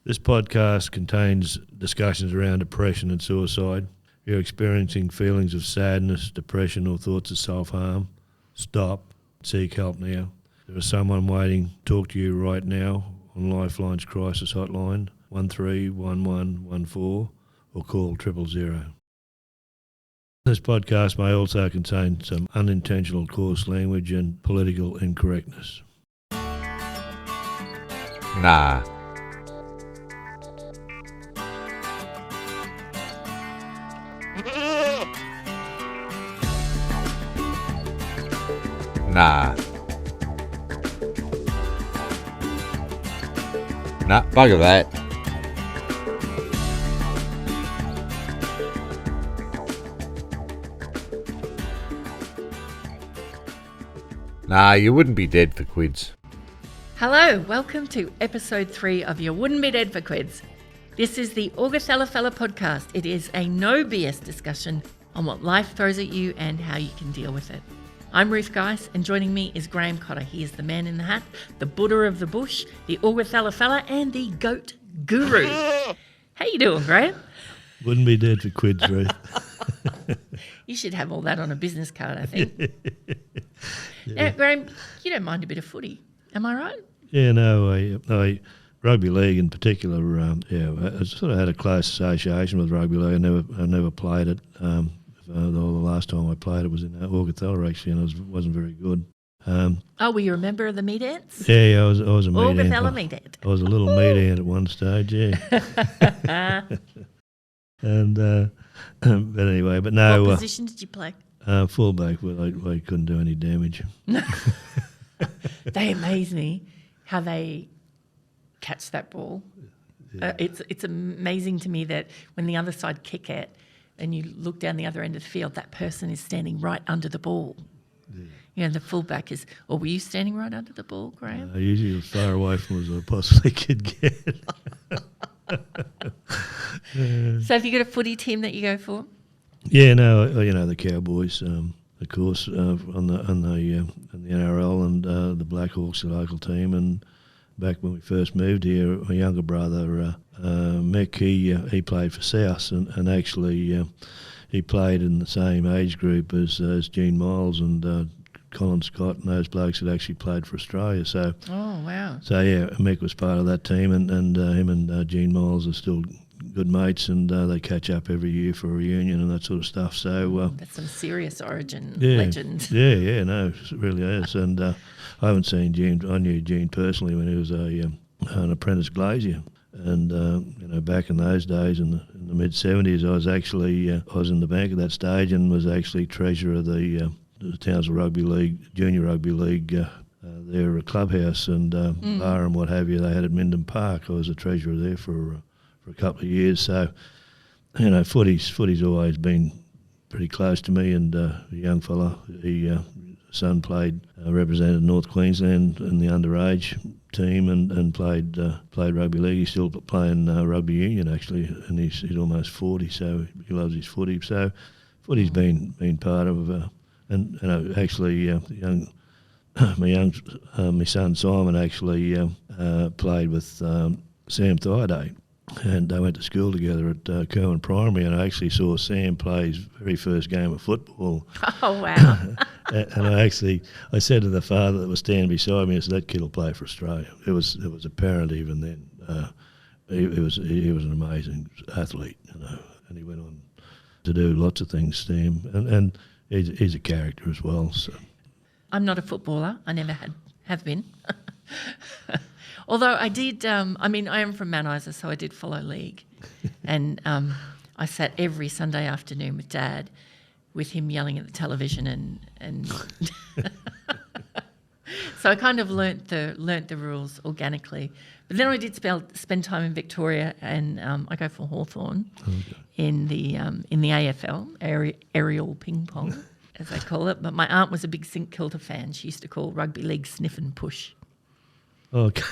This podcast contains discussions around depression and suicide. If you're experiencing feelings of sadness, depression or thoughts of self-harm, stop, seek help now. There is someone waiting to talk to you right now on Lifeline's crisis hotline, 131114, or call 000. This podcast may also contain some unintentional coarse language and political incorrectness. Nah. Nah. Nah, bugger that. Nah, you wouldn't be dead for Quids. Hello, welcome to episode 3 of Your Wouldn't Be Dead for Quids. This is the Augustella Fella podcast. It is a no BS discussion on what life throws at you and how you can deal with it. I'm Ruth Geis, and joining me is Graham Cotter. He is the man in the hat, the Buddha of the bush, the Augustella Fella, and the goat guru. How you doing, Graham? Wouldn't be dead for Quids, Ruth. You should have all that on a business card, I think. Yeah. Now, Graham, you don't mind a bit of footy, am I right? Yeah, no, I rugby league in particular. I sort of had a close association with rugby league. I never played it. The last time I played it was in Augustella actually, and it wasn't very good. Were you a member of the meat ants? Yeah, I was a meat ant. Augustella meat ant. I was a little meat ant at one stage, yeah. And but anyway, but no. What position did you play? Fullback. Well, I couldn't do any damage. They amaze me how they catch that ball. Yeah. It's amazing to me that when the other side kick it and you look down the other end of the field, that person is standing right under the ball. Yeah. You know, the fullback is, or were you standing right under the ball, Graham? Usually as far away from as I possibly could get. So have you got a footy team that you go for? Yeah, no, the Cowboys, of course, on the NRL, and the Blackhawks, the local team. And back when we first moved here, my younger brother Mick, he played for South, and actually he played in the same age group as Gene Miles and Colin Scott, and those blokes had actually played for Australia. So, oh wow! So yeah, Mick was part of that team, and him and Gene Miles are still good mates, and they catch up every year for a reunion and that sort of stuff. So that's some serious Origin yeah, legend. Yeah, no, it really is. And I haven't seen Gene. I knew Gene personally when he was an apprentice glazier. And back in those days, in the mid '70s, I was actually I was in the bank at that stage and was actually treasurer of the Townsville Rugby League, Junior Rugby League. Their clubhouse and bar and what have you, they had at Minden Park. I was a treasurer there for a couple of years. So, footy's always been pretty close to me. And a young fella, son played, represented North Queensland in the underage team and played rugby league. He's still playing rugby union actually, and he's almost 40, so he loves his footy. So, footy's been part of, actually my son Simon actually played with Sam Thaiday, and they went to school together at Kerwin Primary, and I actually saw Sam play his very first game of football. Oh wow! And I said to the father that was standing beside me, I said, "That kid will play for Australia." It was apparent even then. He was an amazing athlete, and he went on to do lots of things, Sam, and he's a character as well. So. I'm not a footballer. I never have been. Although I did, I am from Mount Isa, so I did follow league. And I sat every Sunday afternoon with Dad, with him yelling at the television, and so I kind of learnt the rules organically. But then I did spend time in Victoria, and I go for Hawthorn in the AFL, aerial ping pong, as they call it. But my aunt was a big St Kilda fan. She used to call rugby league sniff and push. Okay.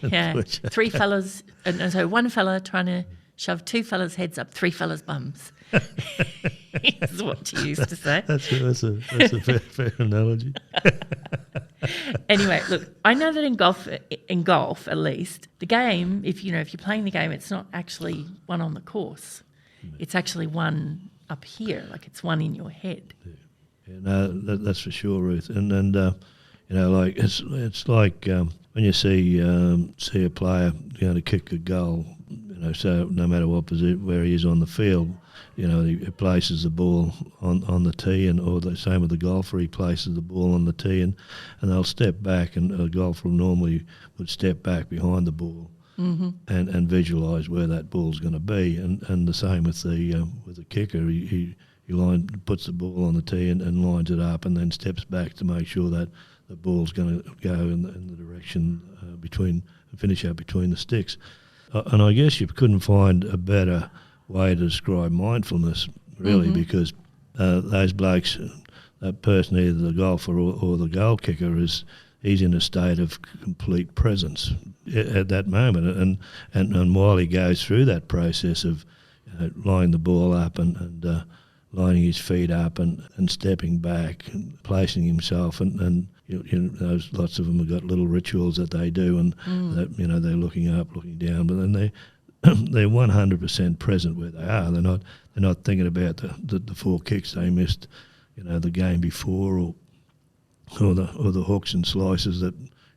Yeah, 3 fellas, so one fella trying to shove 2 fellas' heads up 3 fellas' bums. Is what you used to say. That's a fair analogy. Anyway, look, I know that in golf at least, the game, if you're playing the game, it's not actually one on the course. It's actually one up here, like it's one in your head. Yeah, no, that's for sure, Ruth. And like it's like when you see a player going to kick a goal, so no matter what position where he is on the field, he places the ball on the tee, or the same with the golfer, he places the ball on the tee, and they'll step back, and a golfer normally would step back behind the ball and visualise where that ball's going to be, and the same with the kicker, he puts the ball on the tee and lines it up, and then steps back to make sure that the ball's going to go in the direction finish up between the sticks. And I guess you couldn't find a better way to describe mindfulness, really, because those blokes, that person, either the golfer or the goal kicker, he's in a state of complete presence at that moment. And while he goes through that process of lining the ball up and lining his feet up and stepping back and placing himself, and those lots of them have got little rituals that they do, and that, they're looking up, looking down, but then they're 100% present where they are. They're not thinking about the 4 kicks they missed, the game before, or the hooks and slices that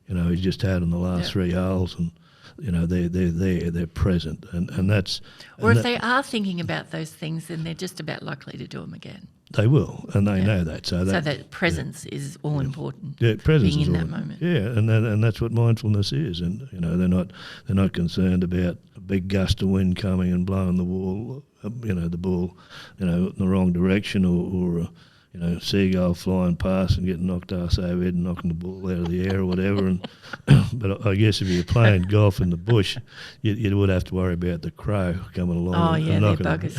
he's just had in the last 3 holes, and they're present, and that's. Or if they are thinking about those things, then they're just about likely to do them again. They will, and they know that. So that presence is all important. Yeah, presence being is in all that moment. Yeah, and that's what mindfulness is. And they're not concerned about a big gust of wind coming and blowing the ball, in the wrong direction, or seagull flying past and getting knocked arse overhead and knocking the ball out of the air or whatever. And but I guess if you're playing golf in the bush, you would have to worry about the crow coming along. Oh, yeah, and they're buggers.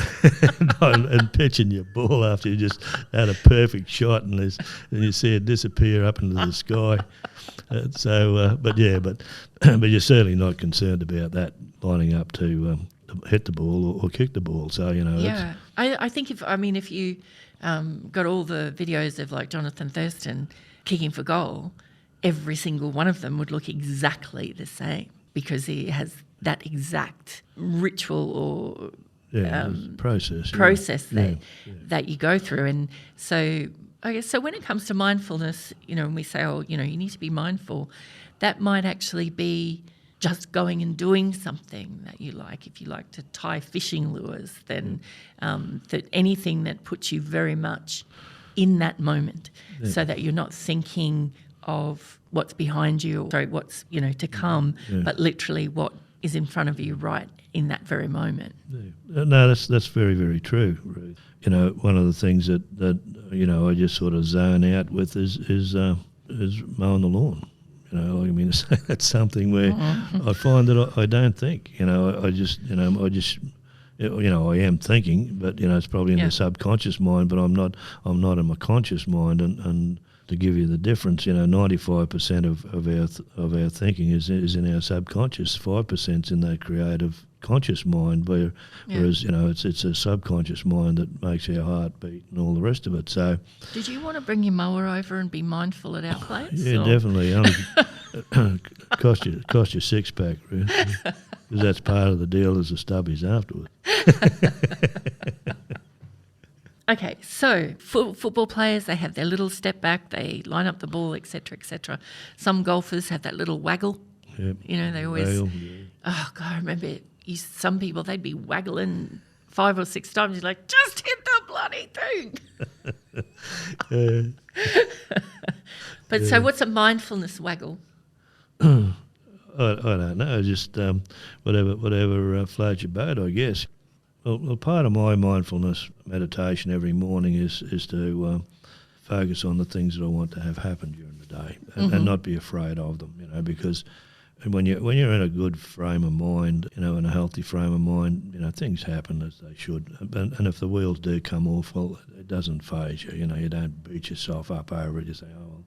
and pitching your ball after you just had a perfect shot, and you see it disappear up into the sky. But you're certainly not concerned about that lining up to hit the ball or kick the ball. So Yeah, I think if you got all the videos of like Jonathan Thurston kicking for goal, every single one of them would look exactly the same, because he has that exact ritual or process that you go through. And so I guess, so when it comes to mindfulness, and we say, you need to be mindful, that might actually be just going and doing something that you like. If you like to tie fishing lures, then that anything that puts you very much in that moment, so that you're not thinking of what's behind you, or what's to come, but literally what is in front of you right in that very moment. Yeah. No, that's very, very true, Ruth. One of the things that I just sort of zone out with is mowing the lawn. That's something where I find that I don't think. I am thinking, but it's probably in the subconscious mind. But I'm not in my conscious mind. And to give you the difference, 95% of our thinking is in our subconscious. 5%'s in that creative conscious mind, whereas it's a subconscious mind that makes our heart beat and all the rest of it. So, did you want to bring your mower over and be mindful at our place? Yeah, definitely. Cost you $6-pack, really, because that's part of the deal as the stubbies afterwards. Okay, so football players, they have their little step back, they line up the ball, etc., etc. Some golfers have that little waggle. Yep. They always. Oh God, I remember some people, they'd be waggling 5 or 6 times. You're like, just hit the bloody thing. But so, what's a mindfulness waggle? I don't know. Just whatever floats your boat, I guess. Well, part of my mindfulness meditation every morning is to focus on the things that I want to have happen during the day, and not be afraid of them. Because when you're in a good frame of mind, in a healthy frame of mind, things happen as they should. And if the wheels do come off, well, it doesn't faze you. You don't beat yourself up over it. You say, oh,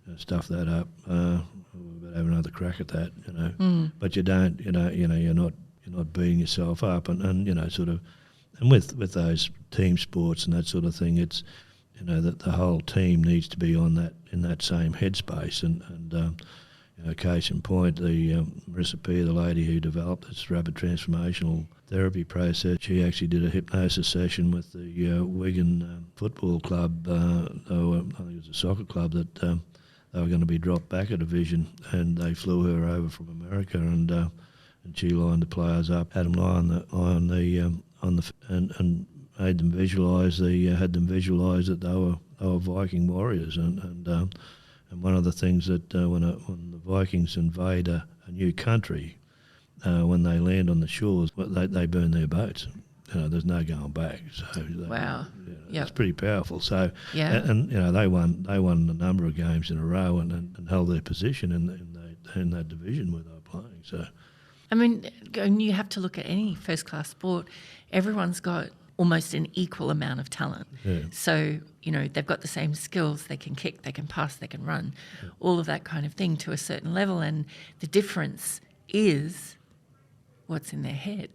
well, stuff that up. We'll have another crack at that. But you don't. You're you're not beating yourself up, and sort of, and with those team sports and that sort of thing, it's that the whole team needs to be in that same headspace, and case in point, the Marissa Peer, the lady who developed this rapid transformational therapy process, she actually did a hypnosis session with the Wigan football club. I think it was a soccer club that they were going to be dropped back a division, and they flew her over from America, and she lined the players up, had them lie on the and made them visualise had them visualise that they were Viking warriors, and one of the things that when the Vikings invade a new country, when they land on the shores, they burn their boats. There's no going back. So wow, it's pretty powerful. So yeah, and they won a number of games in a row and held their position in that division where they were playing. So I mean, and you have to look at any first class sport. Everyone's got almost an equal amount of talent. Yeah. So, they've got the same skills. They can kick, they can pass, they can run, all of that kind of thing to a certain level. And the difference is what's in their head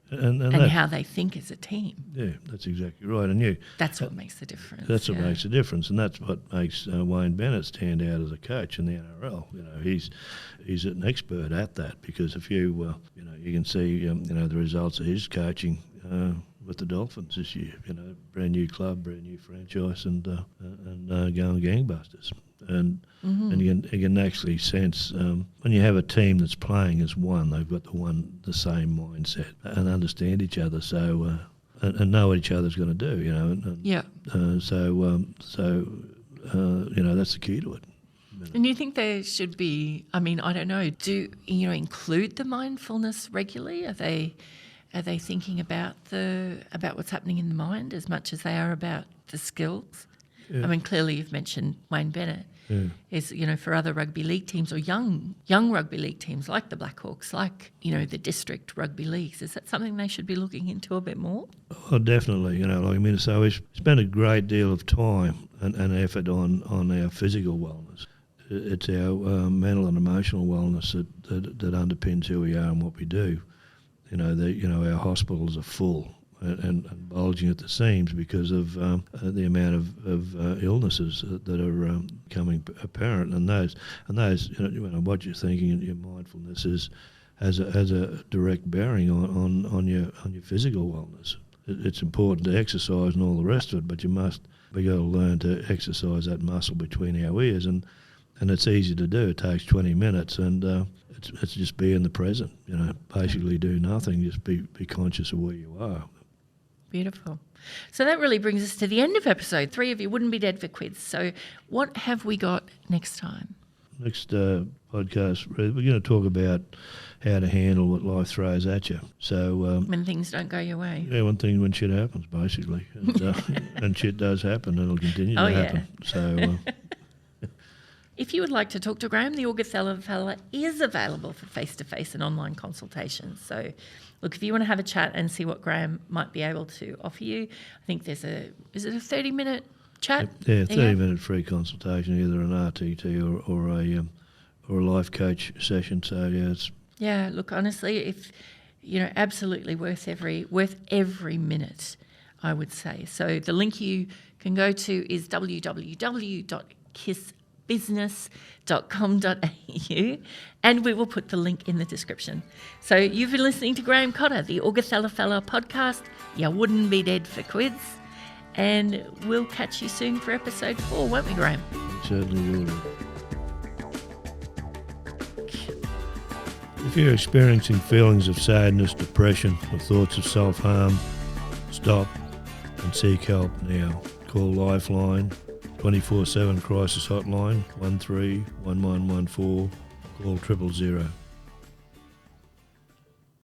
and how they think as a team. Yeah, that's exactly right. And that's what makes the difference. That's what makes the difference, and that's what makes Wayne Bennett stand out as a coach in the NRL. He's an expert at that, because if you can see the results of his coaching with the Dolphins this year. Brand new club, brand new franchise, and going gangbusters. And and you can actually sense when you have a team that's playing as one, they've got the same mindset and understand each other. So and know what each other's going to do. That's the key to it. And you think there should be? I mean, I don't know. Do include the mindfulness regularly? Are they thinking about what's happening in the mind as much as they are about the skills? Yeah. I mean, clearly you've mentioned Wayne Bennett. Yeah. Is for other rugby league teams or young rugby league teams like the Blackhawks, like the district rugby leagues, is that something they should be looking into a bit more? Oh, definitely. So we spend a great deal of time and effort on our physical wellness. It's our mental and emotional wellness that underpins who we are and what we do. Our hospitals are full and bulging at the seams because of the amount of illnesses that are becoming apparent, and those what you're thinking in your mindfulness has a direct bearing on your physical wellness. It's important to exercise and all the rest of it, but we got to learn to exercise that muscle between our ears, and it's easy to do. It takes 20 minutes, and it's just be in the present. Basically do nothing. Just be conscious of where you are. Beautiful. So that really brings us to the end of episode 3 of You Wouldn't Be Dead for Quids. So what have we got next time? Next podcast, we're going to talk about how to handle what life throws at you. So when things don't go your way. Yeah, when shit happens, basically, and shit does happen, and it'll continue to happen. So. If you would like to talk to Graham, the Augustella Fella is available for face-to-face and online consultations. So, look, if you want to have a chat and see what Graham might be able to offer you, I think is it a 30-minute chat? Yeah, 30-minute free consultation, either an RTT or a life coach session. So, yeah, look, honestly, if absolutely worth every minute, I would say. So the link you can go to is www.kissbusiness.com.au, and we will put the link in the description. So you've been listening to Graham Cotter, the Augustella Fellow podcast. You wouldn't be dead for Quids. And we'll catch you soon for episode 4, won't we, Graham? Certainly will. If you're experiencing feelings of sadness, depression, or thoughts of self-harm, stop and seek help now. Call Lifeline 24/7 crisis hotline 131114. Call 000.